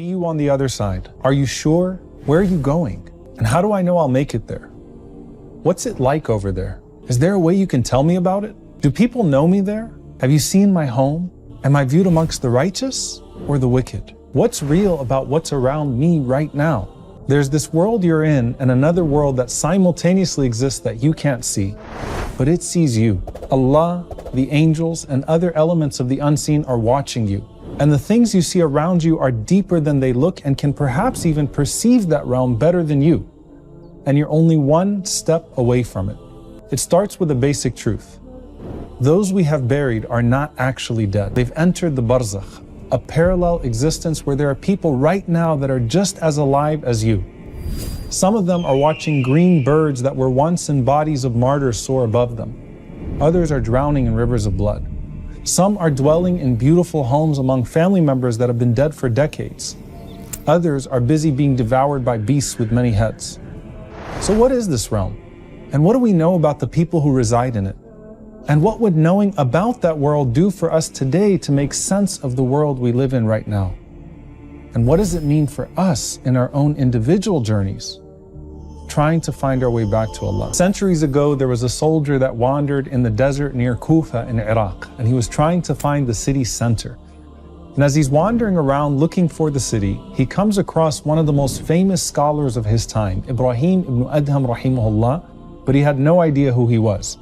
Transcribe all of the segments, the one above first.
See you on the other side. Are you sure? Where are you going? And how do I know I'll make it there? What's it like over there? Is there a way you can tell me about it? Do people know me there? Have you seen my home? Am I viewed amongst the righteous or the wicked? What's real about what's around me right now? There's this world you're in and another world that simultaneously exists that you can't see, but it sees you. Allah, the angels, and other elements of the unseen are watching you. And the things you see around you are deeper than they look and can perhaps even perceive that realm better than you. And you're only one step away from it. It starts with a basic truth. Those we have buried are not actually dead. They've entered the Barzakh, a parallel existence where there are people right now that are just as alive as you. Some of them are watching green birds that were once in bodies of martyrs soar above them. Others are drowning in rivers of blood. Some are dwelling in beautiful homes among family members that have been dead for decades. Others are busy being devoured by beasts with many heads. So what is this realm? And what do we know about the people who reside in it? And what would knowing about that world do for us today to make sense of the world we live in right now? And what does it mean for us in our own individual journeys, trying to find our way back to Allah? Centuries ago, there was a soldier that wandered in the desert near Kufa in Iraq, and he was trying to find the city's center. And as he's wandering around looking for the city, he comes across one of the most famous scholars of his time, Ibrahim ibn Adham rahimahullah, but he had no idea who he was.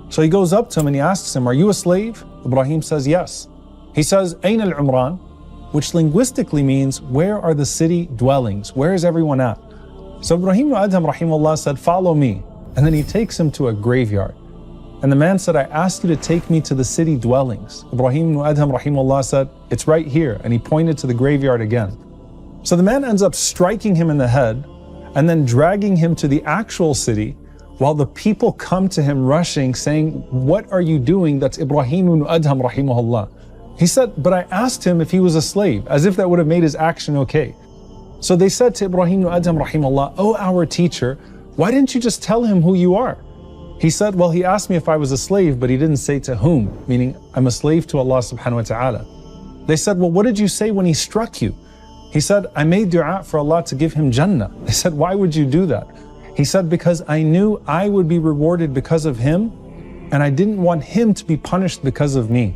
So he goes up to him and he asks him, "Are you a slave?" Ibrahim says, "Yes." He says, "Ayn al-Umran," which linguistically means, where are the city dwellings? Where is everyone at? So Ibrahim ibn Adham rahimahullah said, "Follow me." And then he takes him to a graveyard. And the man said, "I asked you to take me to the city dwellings." Ibrahim ibn Adham rahimahullah said, "It's right here." And he pointed to the graveyard again. So the man ends up striking him in the head and then dragging him to the actual city, while the people come to him rushing, saying, "What are you doing?" That's Ibrahim ibn Adham rahimahullah. He said, "But I asked him if he was a slave," as if that would have made his action okay. So they said to Ibrahim ibn Adham rahimahullah, "Oh, our teacher, why didn't you just tell him who you are?" He said, "Well, he asked me if I was a slave, but he didn't say to whom," meaning I'm a slave to Allah subhanahu wa ta'ala. They said, "Well, what did you say when he struck you?" He said, "I made dua for Allah to give him Jannah." They said, "Why would you do that?" He said, "Because I knew I would be rewarded because of him, and I didn't want him to be punished because of me."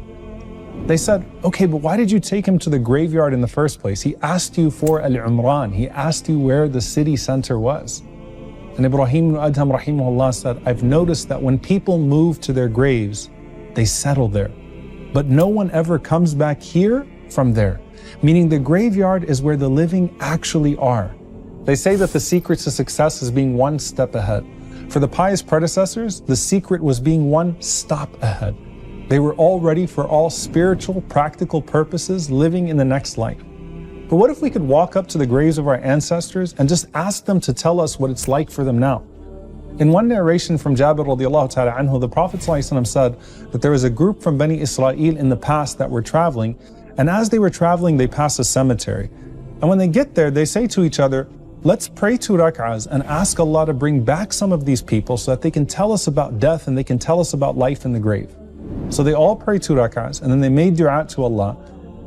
They said, "Okay, but why did you take him to the graveyard in the first place? He asked you for Al-Umran. He asked you where the city center was." And Ibrahim ibn Adham rahimahullah said, "I've noticed that when people move to their graves, they settle there. But no one ever comes back here from there." Meaning the graveyard is where the living actually are. They say that the secret to success is being one step ahead. For the pious predecessors, the secret was being one stop ahead. They were all ready for all spiritual, practical purposes, living in the next life. But what if we could walk up to the graves of our ancestors and just ask them to tell us what it's like for them now? In one narration from Jabir radiallahu ta'ala anhu, the Prophet ﷺ said that there was a group from Bani Israel in the past that were traveling, and as they were traveling, they passed a cemetery. And when they get there, they say to each other, "Let's pray 2 rak'ahs and ask Allah to bring back some of these people so that they can tell us about death and they can tell us about life in the grave." So they all pray 2 rak'ahs and then they made dua to Allah.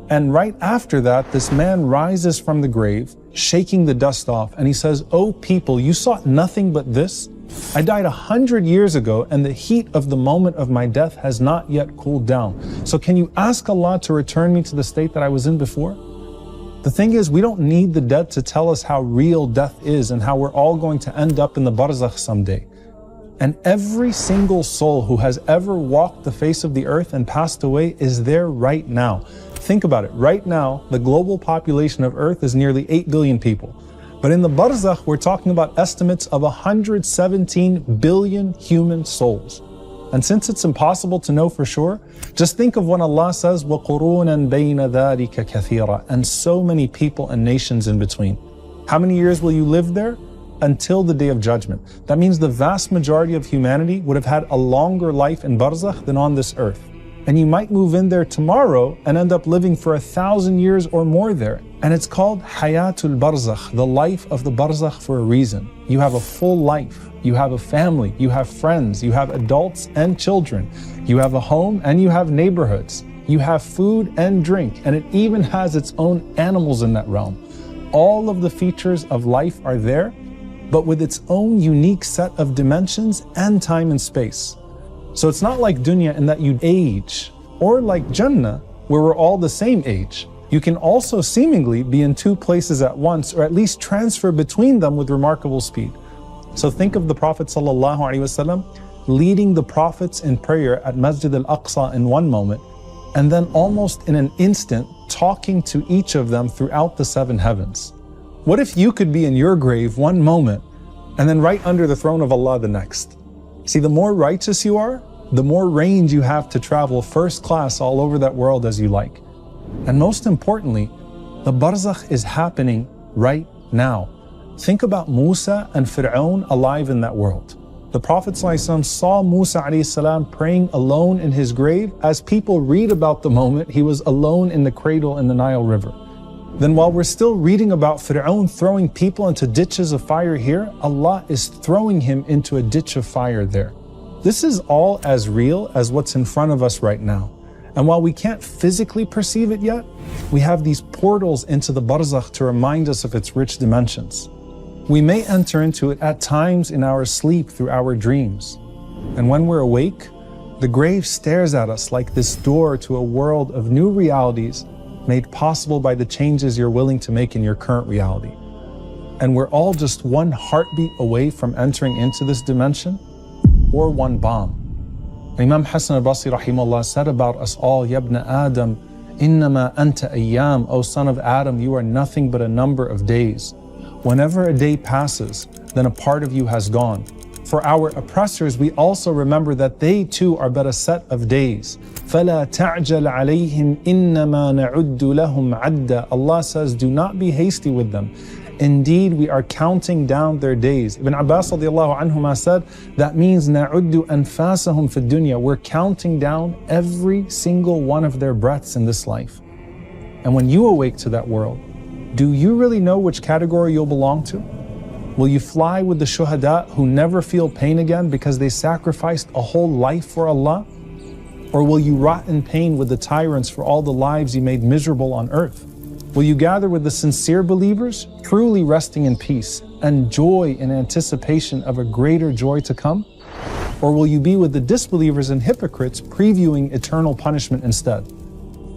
And right after that, this man rises from the grave, shaking the dust off, and he says, "Oh people, you sought nothing but this? I died 100 years ago and the heat of the moment of my death has not yet cooled down. So can you ask Allah to return me to the state that I was in before?" The thing is, we don't need the dead to tell us how real death is and how we're all going to end up in the Barzakh someday. And every single soul who has ever walked the face of the earth and passed away is there right now. Think about it. Right now, the global population of Earth is nearly 8 billion people. But in the Barzakh, we're talking about estimates of 117 billion human souls. And since it's impossible to know for sure, just think of when Allah says, وَقُرُونًا بَيْنَ ذَلِكَ كَثِيرًا, and so many people and nations in between. How many years will you live there? Until the day of judgment. That means the vast majority of humanity would have had a longer life in Barzakh than on this earth. And you might move in there tomorrow and end up living for 1,000 years or more there. And it's called Hayatul Barzakh, the life of the Barzakh, for a reason. You have a full life. You have a family, you have friends, you have adults and children, you have a home and you have neighborhoods, you have food and drink, and it even has its own animals in that realm. all of the features of life are there, but with its own unique set of dimensions and time and space. So it's not like dunya in that you age, or like Jannah, where we're all the same age. You can also seemingly be in two places at once, or at least transfer between them with remarkable speed. So think of the Prophet ﷺ leading the prophets in prayer at Masjid al-Aqsa in one moment, and then almost in an instant talking to each of them throughout the seven heavens. What if you could be in your grave one moment and then right under the throne of Allah the next? See, the more righteous you are, the more range you have to travel first class all over that world as you like. And most importantly, the Barzakh is happening right now. Think about Musa and Fir'aun alive in that world. The Prophet ﷺ saw Musa ﷺ praying alone in his grave, as people read about the moment he was alone in the cradle in the Nile River. Then while we're still reading about Fir'aun throwing people into ditches of fire here, Allah is throwing him into a ditch of fire there. This is all as real as what's in front of us right now. And while we can't physically perceive it yet, we have these portals into the Barzakh to remind us of its rich dimensions. We may enter into it at times in our sleep through our dreams. And when we're awake, the grave stares at us like this door to a world of new realities made possible by the changes you're willing to make in your current reality. And we're all just one heartbeat away from entering into this dimension, or one bomb. Imam Hassan al-Basri rahimahullah said about us all, Yabna Adam, innama anta ayyam, O son of Adam, you are nothing but a number of days. Whenever a day passes, then a part of you has gone. For our oppressors, we also remember that they too are but a set of days. فَلَا تَعْجَلْ عَلَيْهِمْ إِنَّمَا نَعُدُّ لَهُمْ عَدًّا. Allah says, do not be hasty with them. Indeed, we are counting down their days. Ibn Abbas radiallahu anhuma said, that means نَعُدُّ أَنفَاسَهُمْ فِي الدُّنْيَا. We're counting down every single one of their breaths in this life. And when you awake to that world, do you really know which category you'll belong to? Will you fly with the shuhada who never feel pain again because they sacrificed a whole life for Allah? Or will you rot in pain with the tyrants for all the lives you made miserable on earth? Will you gather with the sincere believers, truly resting in peace and joy in anticipation of a greater joy to come? Or will you be with the disbelievers and hypocrites previewing eternal punishment instead?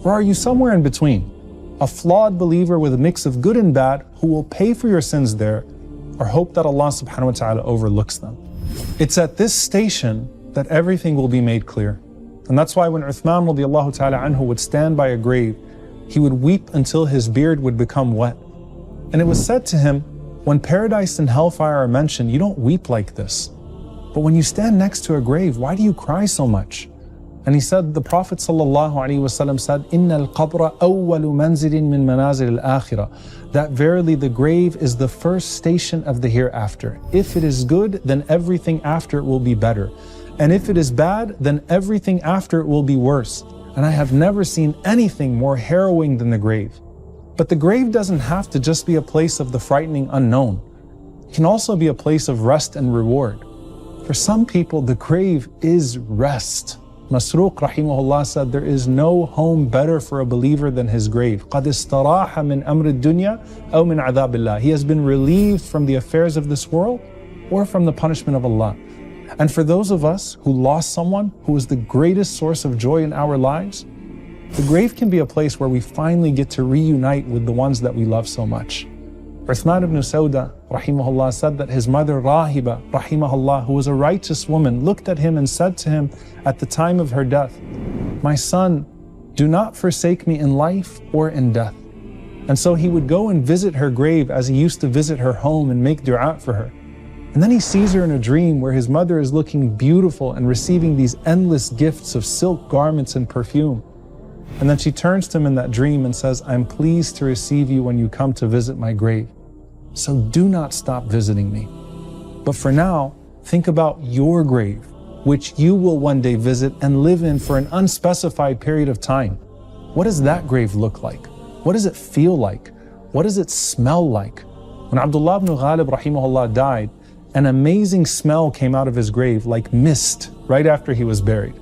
Or are you somewhere in between? A flawed believer with a mix of good and bad who will pay for your sins there, or hope that Allah subhanahu wa ta'ala overlooks them. It's at this station that everything will be made clear. And that's why when Uthman radiallahu ta'ala anhu would stand by a grave, he would weep until his beard would become wet. And it was said to him, when paradise and hellfire are mentioned, you don't weep like this. But when you stand next to a grave, why do you cry so much? And he said, the Prophet ﷺ said, إِنَّ الْقَبْرَ أَوَّلُ مَنْزِلٍ مِّن مَنَازِلِ الْآخِرَةِ. That verily the grave is the first station of the hereafter. If it is good, then everything after it will be better. And if it is bad, then everything after it will be worse. And I have never seen anything more harrowing than the grave. But the grave doesn't have to just be a place of the frightening unknown. It can also be a place of rest and reward. For some people, the grave is rest. Masruq rahimahullah said, there is no home better for a believer than his grave. قَدْ اسْتَرَاحَ مِنْ أَمْرِ الدُّنْيَا أَوْ مِنْ عَذَابِ اللَّهِ. He has been relieved from the affairs of this world or from the punishment of Allah. And for those of us who lost someone who was the greatest source of joy in our lives, the grave can be a place where we finally get to reunite with the ones that we love so much. Uthman ibn Sauda rahimahullah said that his mother Rahiba rahimahullah, who was a righteous woman, looked at him and said to him at the time of her death, my son, do not forsake me in life or in death. And so he would go and visit her grave as he used to visit her home and make dua for her. And then he sees her in a dream where his mother is looking beautiful and receiving these endless gifts of silk garments and perfume. And then she turns to him in that dream and says, I'm pleased to receive you when you come to visit my grave. So do not stop visiting me. But for now, think about your grave, which you will one day visit and live in for an unspecified period of time. What does that grave look like? What does it feel like? What does it smell like? When Abdullah ibn Ghalib rahimahullah died, an amazing smell came out of his grave like mist right after he was buried.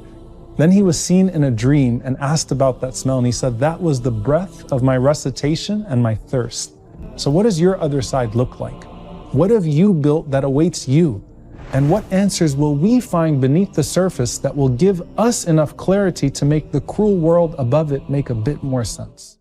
Then he was seen in a dream and asked about that smell, and he said, that was the breath of my recitation and my thirst. So what does your other side look like? What have you built that awaits you? And what answers will we find beneath the surface that will give us enough clarity to make the cruel world above it make a bit more sense?